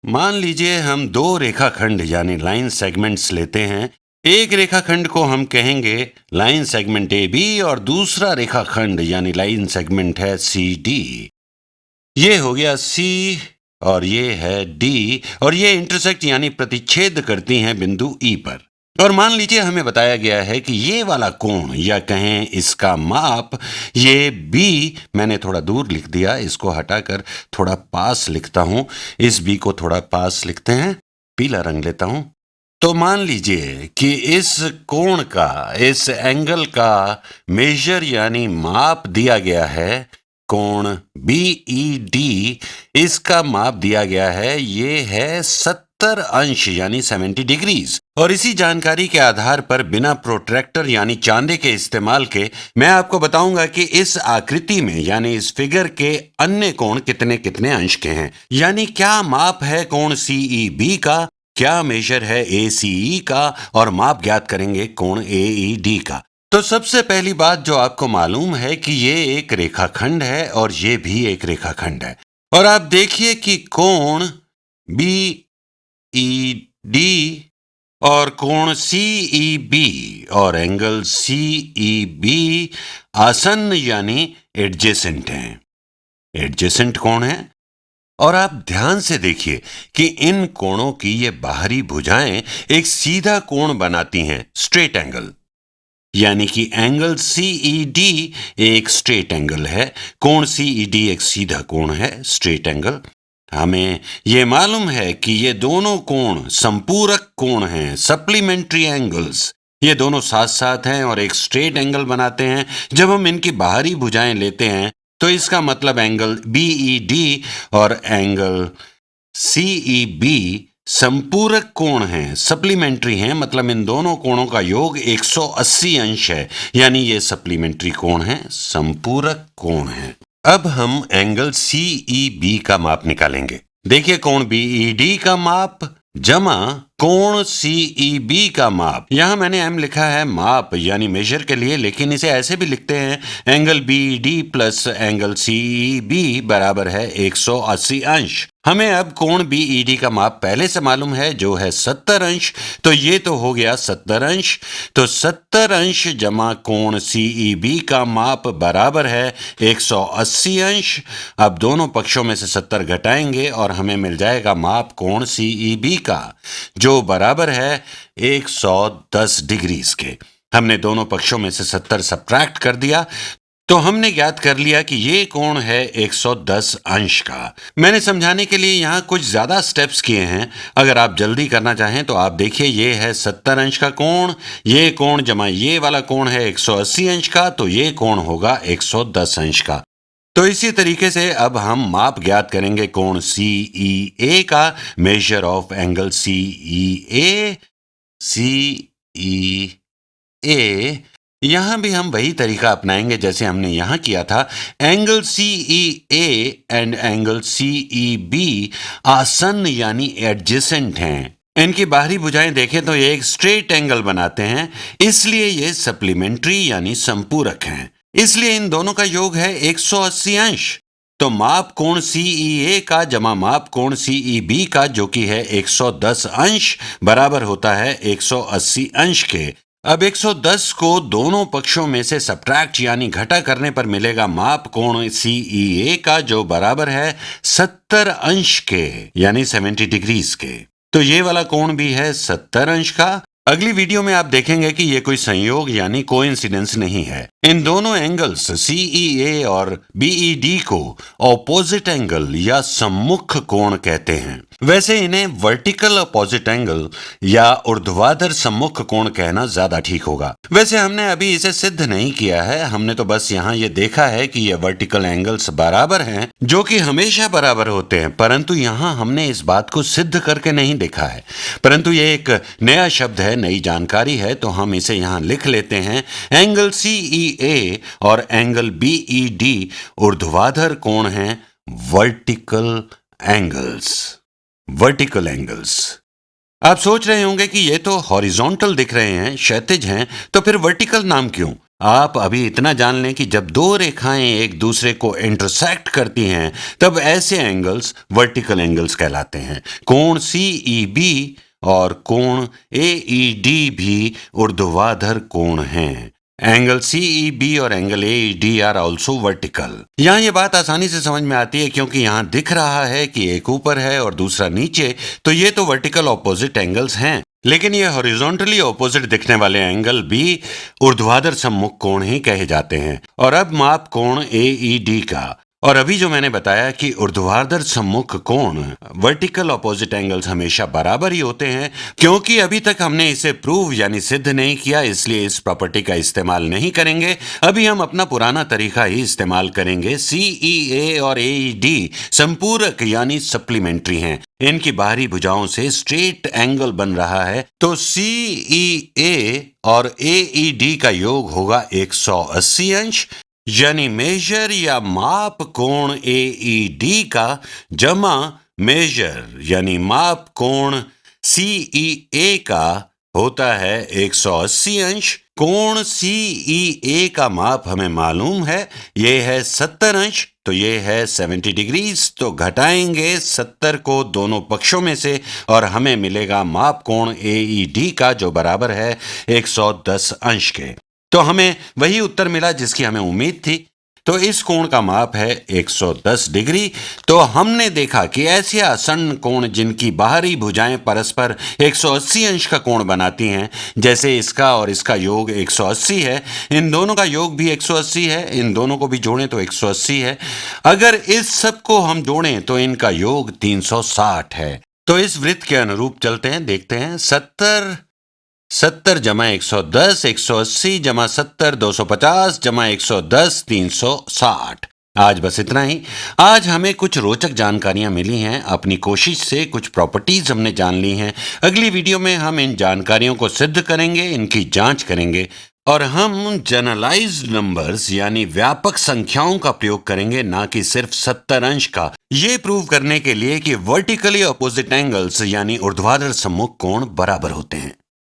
मान लीजिए हम दो रेखाखंड यानी लाइन सेगमेंट्स लेते हैं। एक रेखाखंड को हम कहेंगे लाइन सेगमेंट ए बी और दूसरा रेखाखंड यानी लाइन सेगमेंट है सी डी। ये हो गया सी और ये है डी और ये इंटरसेक्ट यानी प्रतिच्छेद करती हैं बिंदु ई पर। और मान लीजिए हमें बताया गया है कि ये वाला कोण या कहें इसका माप ये बी, मैंने थोड़ा दूर लिख दिया, इसको हटाकर थोड़ा पास लिखता हूं। इस बी को थोड़ा पास लिखते हैं, पीला रंग लेता हूं। तो मान लीजिए कि इस कोण का, इस एंगल का मेजर यानी माप दिया गया है, कोण बी ई डी, इसका माप दिया गया है, ये है 70 अंश यानी 70 डिग्रीज। और इसी जानकारी के आधार पर बिना प्रोट्रैक्टर यानी चांदे के इस्तेमाल के मैं आपको बताऊंगा कि इस आकृति में यानी इस फिगर के अन्य कोण कितने कितने अंश के हैं, यानी क्या माप है कोण सीई बी का, क्या मेजर है ACE का, और माप ज्ञात करेंगे कोण AED का। तो सबसे पहली बात जो आपको मालूम है कि ये एक रेखाखंड है और ये भी एक रेखाखंड है। और आप देखिए कि कोण BED और कोण CEB और एंगल CEB आसन्न यानी एडजेसेंट हैं। एडजेसेंट कोण है। और आप ध्यान से देखिए कि इन कोणों की ये बाहरी भुजाएं एक सीधा कोण बनाती हैं, स्ट्रेट एंगल, यानी कि एंगल CED एक स्ट्रेट एंगल है, कोण CED एक सीधा कोण है, स्ट्रेट एंगल। हमें ये मालूम है कि ये दोनों कोण संपूरक कोण हैं, सप्लीमेंट्री एंगल्स। ये दोनों साथ साथ हैं और एक स्ट्रेट एंगल बनाते हैं। जब हम इनकी बाहरी भुजाएं लेते हैं तो इसका मतलब एंगल BED और एंगल CEB संपूरक कोण हैं, सप्लीमेंट्री हैं, मतलब इन दोनों कोणों का योग 180 अंश है, यानी ये सप्लीमेंट्री कोण हैं, संपूरक कोण हैं। अब हम एंगल CEB का माप निकालेंगे। देखिए कोण BED का माप जमा कोण CEB का माप। यहां मैंने M लिखा है माप यानी मेजर के लिए, लेकिन इसे ऐसे भी लिखते हैं angle BED plus angle CEB बराबर है 180 अंश। हमें अब कोण BED का माप पहले से मालूम है जो है 70 अंश, तो ये तो हो गया 70 अंश। तो 70 अंश जमा कोण CEB का माप बराबर है 180 अंश। अब दोनों पक्षों में से 70 घटाएंगे और हमें मिल जाएगा माप कोण CEB का, जो बराबर है 110 डिग्रीज के। हमने दोनों पक्षों में से 70 सब्ट्रैक्ट कर दिया तो हमने ज्ञात कर लिया कि ये कोण है 110 अंश का। मैंने समझाने के लिए यहाँ कुछ ज्यादा स्टेप्स किए हैं। अगर आप जल्दी करना चाहें तो आप देखिए, ये है 70 अंश का कोण, ये कोण जमा ये वाला कोण है 180 अंश का, तो ये कोण होगा 110 अंश का। तो इसी तरीके से अब हम माप ज्ञात करेंगे कोण CEA का, मेजर ऑफ एंगल CEA। यहां भी हम वही तरीका अपनाएंगे जैसे हमने यहां किया था। Angle CEA and angle CEB आसन्न यानी एडजेसेंट हैं। इनकी बाहरी भुजाएं देखें तो ये एक स्ट्रेट एंगल बनाते हैं, इसलिए ये सप्लीमेंट्री यानी संपूरक हैं। इसलिए इन दोनों का योग है 180 अंश। तो माप कोण CEA का जमा माप कोण CEB का, जो कि है 110 अंश, बराबर होता है 180 अंश के। अब 110 को दोनों पक्षों में से सब्ट्रैक्ट यानी घटा करने पर मिलेगा माप कोण CEA का, जो बराबर है 70 अंश के, यानी 70 डिग्रीज के। तो ये वाला कोण भी है 70 अंश का। अगली वीडियो में आप देखेंगे कि ये कोई संयोग यानी कोइंसिडेंस नहीं है। इन दोनों एंगल्स CEA और BED को ऑपोजिट एंगल या सम्मुख कोण कहते हैं। वैसे इन्हें वर्टिकल ऑपोजिट एंगल या ऊर्ध्वाधर सम्मुख कोण कहना ज्यादा ठीक होगा। वैसे हमने अभी इसे सिद्ध नहीं किया है, हमने तो बस यहाँ ये देखा है कि ये वर्टिकल एंगल्स बराबर हैं, जो कि हमेशा बराबर होते हैं, परंतु यहाँ हमने इस बात को सिद्ध करके नहीं देखा है। परंतु ये एक नया शब्द है, नई जानकारी है, तो हम इसे यहाँ लिख लेते हैं। एंगल CEA और एंगल BED ऊर्ध्वाधर कोण हैं, वर्टिकल एंगल्स। Vertical angles. आप सोच रहे होंगे कि ये तो हॉरिजॉन्टल दिख रहे हैं, क्षैतिज हैं, तो फिर वर्टिकल नाम क्यों? आप अभी इतना जान लें कि जब दो रेखाएं एक दूसरे को इंटरसेक्ट करती हैं तब ऐसे एंगल्स वर्टिकल एंगल्स कहलाते हैं। कोण CEB और कोण AED भी ऊर्ध्वाधर कोण हैं। एंगल CEB और angle AED are also vertical. यहाँ ये बात आसानी से समझ में आती है क्योंकि यहाँ दिख रहा है कि एक ऊपर है और दूसरा नीचे, तो ये तो वर्टिकल ऑपोजिट एंगल्स हैं। लेकिन ये हॉरिजॉन्टली ऑपोजिट दिखने वाले एंगल भी ऊर्ध्वाधर सम्मुख कोण ही कहे जाते हैं। और अब माप कोण AED का। और अभी जो मैंने बताया कि ऊर्ध्वाधर सम्मुख कोण वर्टिकल ऑपोजिट एंगल्स हमेशा बराबर ही होते हैं, क्योंकि अभी तक हमने इसे प्रूव यानी सिद्ध नहीं किया, इसलिए इस प्रॉपर्टी का इस्तेमाल नहीं करेंगे। अभी हम अपना पुराना तरीका ही इस्तेमाल करेंगे। CEA और AED संपूरक यानी सप्लीमेंट्री हैं। इनकी बाहरी भुजाओं से स्ट्रेट एंगल बन रहा है, तो CEA और AED का योग होगा 180 अंश, यानी मेजर या माप कोण AED का जमा मेजर यानी माप कोण CEA का होता है 180 अंश। कोण CEA का माप हमें मालूम है, ये है 70 अंश, तो ये है 70 डिग्रीज। तो घटाएंगे 70 को दोनों पक्षों में से और हमें मिलेगा माप कोण AED का, जो बराबर है 110 अंश के। तो हमें वही उत्तर मिला जिसकी हमें उम्मीद थी। तो इस कोण का माप है 110 डिग्री। तो हमने देखा कि ऐसे आसन्न कोण जिनकी बाहरी भुजाएं परस्पर 180 अंश का कोण बनाती हैं, जैसे इसका और इसका योग 180 है, इन दोनों का योग भी 180 है, इन दोनों को भी जोड़ें तो 180 है। अगर इस सब को हम जोड़ें तो इनका योग 360 है। तो इस वृत्त के अनुरूप चलते हैं, देखते हैं। 70 जमा 110, 180 जमा 70 250 जमा 110 360। आज बस इतना ही। आज हमें कुछ रोचक जानकारियां मिली हैं, अपनी कोशिश से कुछ प्रॉपर्टीज हमने जान ली हैं। अगली वीडियो में हम इन जानकारियों को सिद्ध करेंगे, इनकी जांच करेंगे और हम जनरलाइज्ड नंबर्स यानी व्यापक संख्याओं का प्रयोग करेंगे, ना कि सिर्फ 70 अंश का, ये प्रूव करने के लिए कि वर्टिकली अपोजिट एंगल्स यानी ऊर्ध्वाधर सम्मुख कोण बराबर होते हैं।